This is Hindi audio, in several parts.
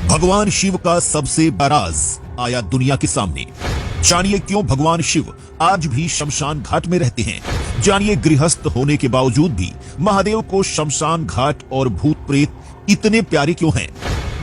भगवान शिव का सबसे बड़ा राज आया दुनिया के सामने। जानिए क्यों भगवान शिव आज भी शमशान घाट में रहते हैं। जानिए गृहस्थ होने के बावजूद भी महादेव को शमशान घाट और भूत प्रेत इतने प्यारे क्यों हैं।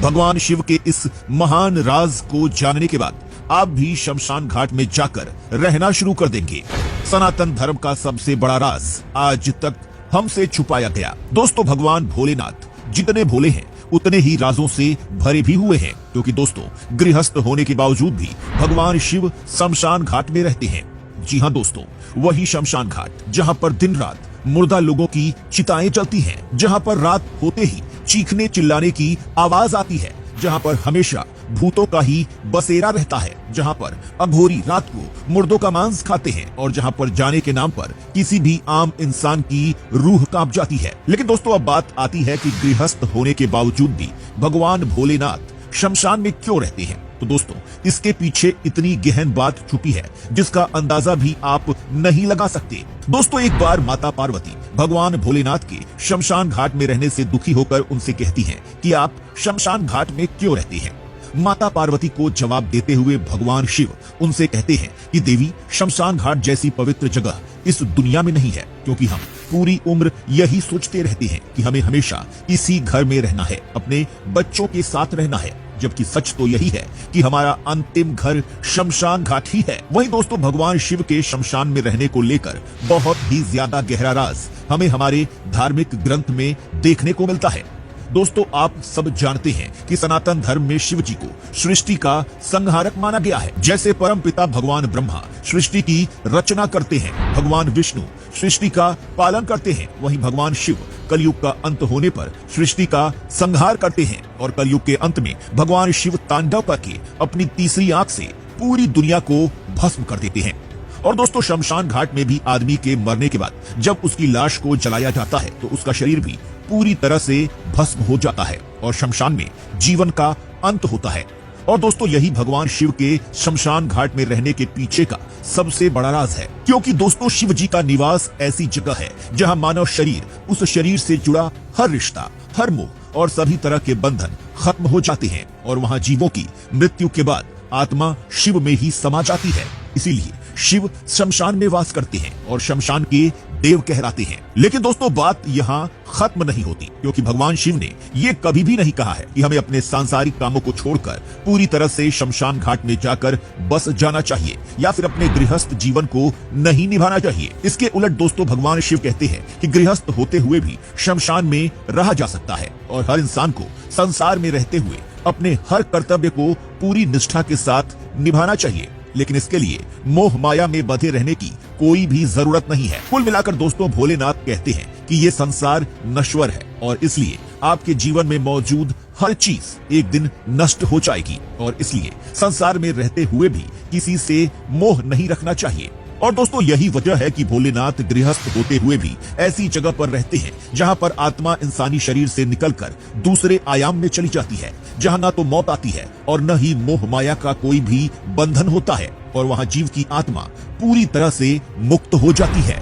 भगवान शिव के इस महान राज को जानने के बाद आप भी शमशान घाट में जाकर रहना शुरू कर देंगे। सनातन धर्म का सबसे बड़ा राज आज तक हमसे छुपाया गया। दोस्तों, भगवान भोलेनाथ जितने भोले हैं उतने ही राजों से भरे भी हुए हैं, क्योंकि दोस्तों गृहस्थ होने के बावजूद भी भगवान शिव शमशान घाट में रहते हैं। जी हां दोस्तों, वही शमशान घाट जहां पर दिन रात मुर्दा लोगों की चिताएं जलती हैं, जहां पर रात होते ही चीखने चिल्लाने की आवाज आती है, जहां पर हमेशा भूतों का ही बसेरा रहता है, जहां पर अघोरी रात को मुर्दों का मांस खाते हैं और जहां पर जाने के नाम पर किसी भी आम इंसान की रूह कांप जाती है। लेकिन दोस्तों, अब बात आती है कि गृहस्थ होने के बावजूद भी भगवान भोलेनाथ शमशान में क्यों रहते हैं। तो दोस्तों, इसके पीछे इतनी गहन बात छुपी है जिसका अंदाजा भी आप नहीं लगा सकते। दोस्तों, एक बार माता पार्वती भगवान भोलेनाथ के शमशान घाट में रहने से दुखी होकर उनसे कहती हैं कि आप शमशान घाट में क्यों रहते हैं। माता पार्वती को जवाब देते हुए भगवान शिव उनसे कहते हैं कि देवी, शमशान घाट जैसी पवित्र जगह इस दुनिया में नहीं है, क्योंकि हम पूरी उम्र यही सोचते रहते हैं कि हमें हमेशा इसी घर में रहना है, अपने बच्चों के साथ रहना है, जबकि सच तो यही है कि हमारा अंतिम घर शमशान घाट ही है। वहीं दोस्तों, भगवान शिव के शमशान में रहने को लेकर बहुत ही ज्यादा गहरा राज हमें हमारे धार्मिक ग्रंथ में देखने को मिलता है। दोस्तों, आप सब जानते हैं कि सनातन धर्म में शिव जी को सृष्टि का संहारक माना गया है। जैसे परमपिता भगवान ब्रह्मा सृष्टि की रचना करते हैं, भगवान विष्णु सृष्टि का पालन करते हैं, वहीं भगवान शिव कलयुग का अंत होने पर सृष्टि का संहार करते हैं और कलयुग के अंत में भगवान शिव तांडव करके अपनी तीसरी आंख से पूरी दुनिया को भस्म कर देते हैं। और दोस्तों, शमशान घाट में भी आदमी के मरने के बाद जब उसकी लाश को जलाया जाता है तो उसका शरीर भी पूरी तरह से भस्म हो जाता है और शमशान में जीवन का अंत होता है। और दोस्तों, यही भगवान शिव के शमशान घाट में रहने के पीछे का सबसे बड़ा राज है, क्योंकि दोस्तों शिव जी का निवास ऐसी जगह है जहां मानव शरीर, उस शरीर से जुड़ा हर रिश्ता, हर मोह और सभी तरह के बंधन खत्म हो जाते हैं और वहां जीवों की मृत्यु के बाद आत्मा शिव में ही समा जाती है। इसीलिए शिव शमशान में वास करते हैं और शमशान के देव कहलाते हैं। लेकिन दोस्तों, बात यहाँ खत्म नहीं होती, क्योंकि भगवान शिव ने ये कभी भी नहीं कहा है कि हमें अपने सांसारिक कामों को छोड़कर पूरी तरह से शमशान घाट में जाकर बस जाना चाहिए या फिर अपने गृहस्थ जीवन को नहीं निभाना चाहिए। इसके उलट दोस्तों, भगवान शिव कहते हैं कि गृहस्थ होते हुए भी शमशान में रहा जा सकता है और हर इंसान को संसार में रहते हुए अपने हर कर्तव्य को पूरी निष्ठा के साथ निभाना चाहिए। लेकिन इसके लिए मोह माया में बंधे रहने की कोई भी जरूरत नहीं है। कुल मिलाकर दोस्तों, भोलेनाथ कहते हैं कि ये संसार नश्वर है और इसलिए आपके जीवन में मौजूद हर चीज एक दिन नष्ट हो जाएगी और इसलिए संसार में रहते हुए भी किसी से मोह नहीं रखना चाहिए। और दोस्तों, यही वजह है कि भोलेनाथ गृहस्थ होते हुए भी ऐसी जगह पर रहते हैं जहां पर आत्मा इंसानी शरीर से निकलकर दूसरे आयाम में चली जाती है, जहां ना तो मौत आती है और न ही मोह माया का कोई भी बंधन होता है और वहां जीव की आत्मा पूरी तरह से मुक्त हो जाती है।